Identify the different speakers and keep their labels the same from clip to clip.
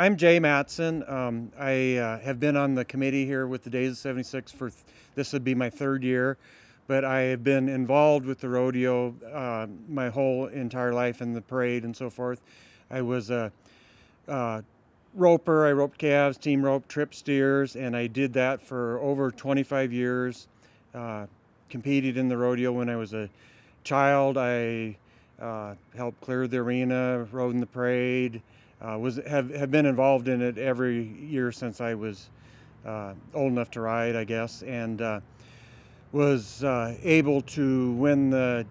Speaker 1: I'm Jon Mattson. I have been on the committee here with the Days of 76 this would be my third year, but I have been involved with the rodeo my whole entire life in the parade and so forth. I was a roper. I roped calves, team rope, trip steers, and I did that for over 25 years. Uh, Competed in the rodeo when I was a child. I helped clear the arena, rode in the parade. Have been involved in it every year since I was old enough to ride, I guess, and was able to win the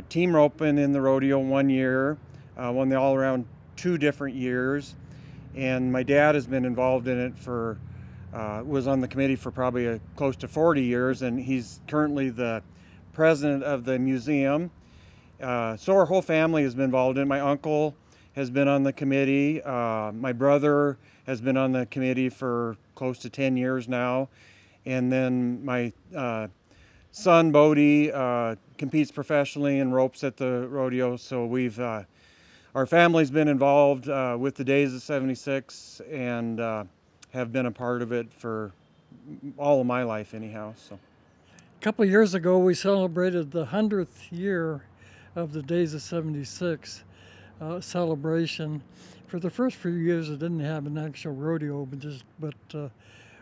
Speaker 1: team roping in the rodeo one year, won the all around 2 different years, and my dad has been involved in it for was on the committee for probably close to 40 years, and he's currently the president of the museum. So our whole family has been involved in it. My uncle has been on the committee. My brother has been on the committee for close to 10 years now. And then my son, Bodie, competes professionally and ropes at the rodeo. So our family's been involved with the Days of 76 and have been a part of it for all of my life anyhow. So.
Speaker 2: A couple of years ago, we celebrated the 100th year of the Days of 76 celebration. For the first few years, it didn't have an actual rodeo, but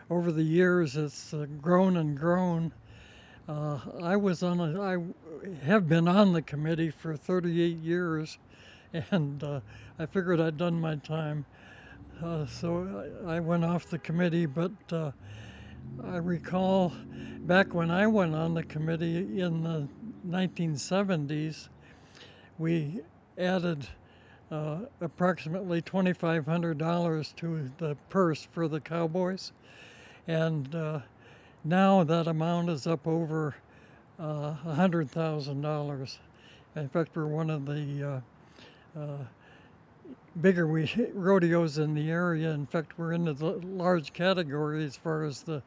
Speaker 2: over the years, it's grown and grown. I have been on the committee for 38 years, and I figured I'd done my time. So I went off the committee, but I recall back when I went on the committee in the 1970s, we added approximately $2,500 to the purse for the cowboys, and now that amount is up over $100,000. In fact, we're one of the bigger rodeos in the area. In fact, we're into the large category as far as the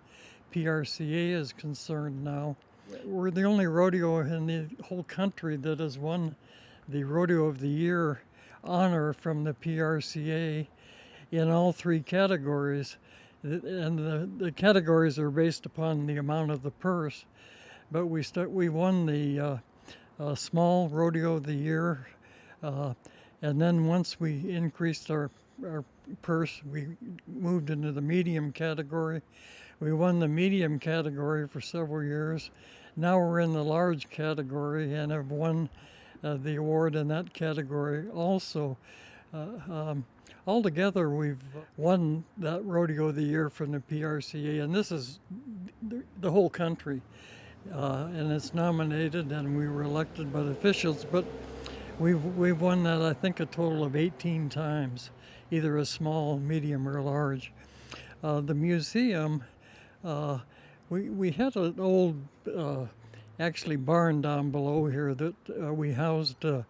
Speaker 2: PRCA is concerned now. We're the only rodeo in the whole country that has won the Rodeo of the Year honor from the PRCA in all three categories. And the categories are based upon the amount of the purse. But we won the small Rodeo of the Year. And then once we increased our purse, we moved into the medium category. We won the medium category for several years. Now we're in the large category and have won the award in that category also. Altogether, we've won that Rodeo of the Year from the PRCA, and this is the whole country. And it's nominated, and we were elected by the officials, but we've won that, I think, a total of 18 times, either a small, medium, or large. The museum, we had an old, actually barn down below here that we housed a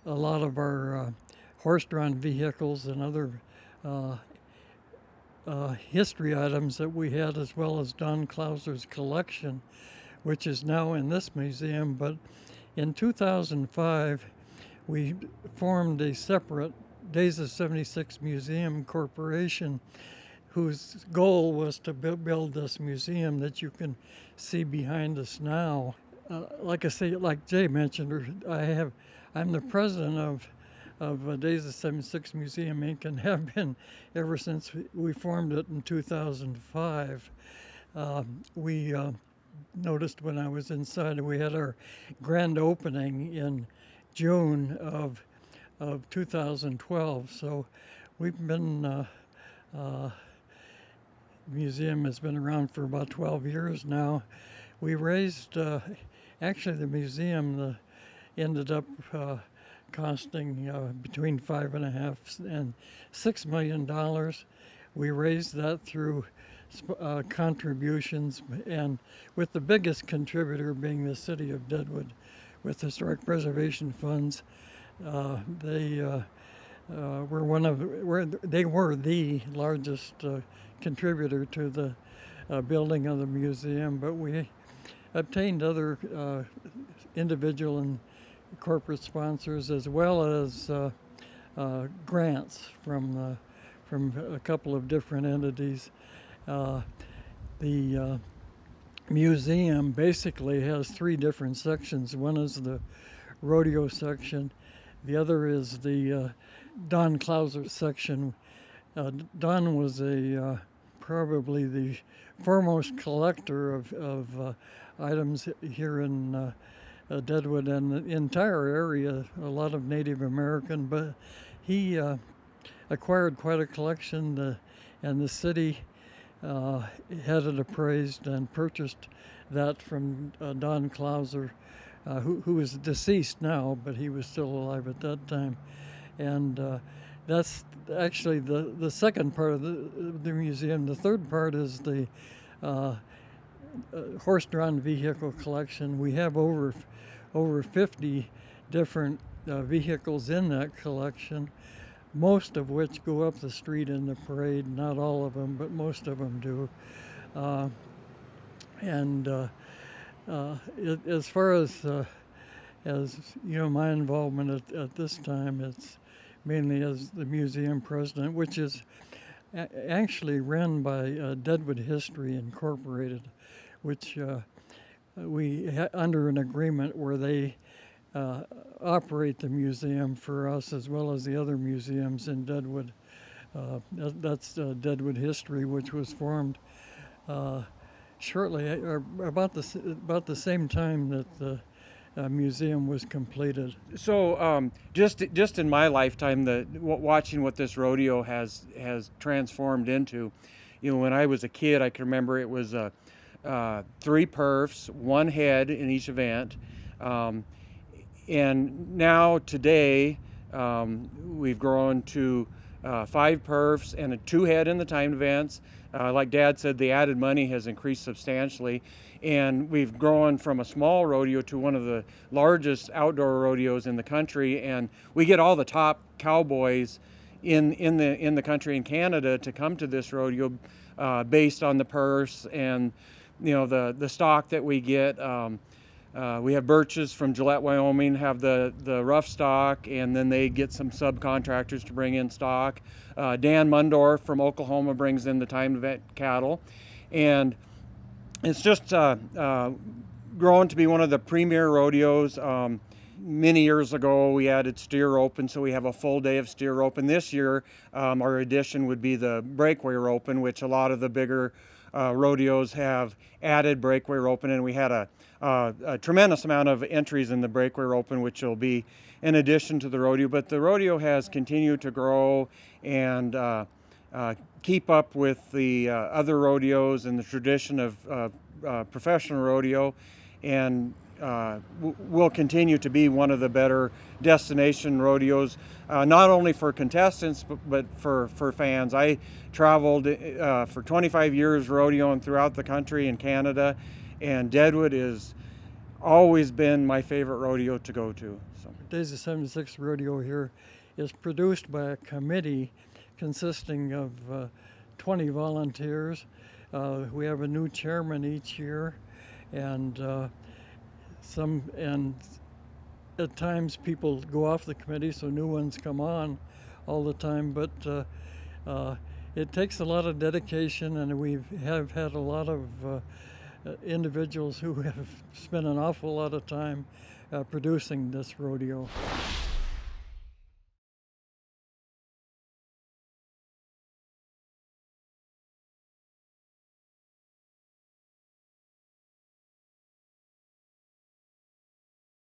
Speaker 2: lot of our horse-drawn vehicles and other history items that we had, as well as Don Clauser's collection, which is now in this museum. But in 2005, we formed a separate Days of 76 Museum Corporation, whose goal was to build this museum that you can see behind us now. Like I say, like Jay mentioned, I'm the president of Days of 76 Museum Inc. and have been ever since we formed it in 2005. We noticed when I was inside, we had our grand opening in June of 2012. So we've been, the museum has been around for about 12 years now. We raised, actually the museum ended up costing between $5.5 and $6 million. We raised that through contributions, and with the biggest contributor being the city of Deadwood with historic preservation funds. They were the largest contributor to the building of the museum, but we obtained other individual and corporate sponsors, as well as grants from from a couple of different entities. The museum basically has three different sections. One is the rodeo section, the other is the Don Clauser section. Don was probably the foremost collector of items here in Deadwood and the entire area, a lot of Native American, but he acquired quite a collection, and the city had it appraised and purchased that from Don Clauser, who is deceased now, but he was still alive at that time. And that's actually the second part of the museum. The third part is the horse-drawn vehicle collection. We have over 50 different vehicles in that collection, most of which go up the street in the parade. Not all of them, but most of them do. As far as my involvement at this time, it's mainly as the museum president, which is actually run by Deadwood History Incorporated, which under an agreement where they operate the museum for us as well as the other museums in Deadwood. That's Deadwood History, which was formed shortly or about the same time that the museum was completed.
Speaker 1: So just in my lifetime, watching what this rodeo has transformed into, when I was a kid, I can remember it was 3 perfs, 1 head in each event. And now today, we've grown to 5 perfs and 2 head in the timed events. Like Dad said, the added money has increased substantially, and we've grown from a small rodeo to one of the largest outdoor rodeos in the country. And we get all the top cowboys in the country in Canada to come to this rodeo based on the purse and the stock that we get. We have Birches from Gillette, Wyoming, have the rough stock, and then they get some subcontractors to bring in stock. Dan Mundorf from Oklahoma brings in the timed event cattle. And it's just grown to be one of the premier rodeos. Many years ago, we added steer open, so we have a full day of steer open. This year, our addition would be the breakaway open, which a lot of the bigger rodeos have added breakaway open, and we had a tremendous amount of entries in the breakaway open, which will be in addition to the rodeo. But the rodeo has continued to grow and keep up with the other rodeos and the tradition of professional rodeo, and will continue to be one of the better destination rodeos, not only for contestants but for fans. I traveled for 25 years rodeoing throughout the country in Canada, and Deadwood has always been my favorite rodeo to go to. So.
Speaker 2: Days of 76 rodeo here is produced by a committee consisting of 20 volunteers. We have a new chairman each year, and at times people go off the committee, so new ones come on all the time. But it takes a lot of dedication, and we have had a lot of individuals who have spent an awful lot of time producing this rodeo.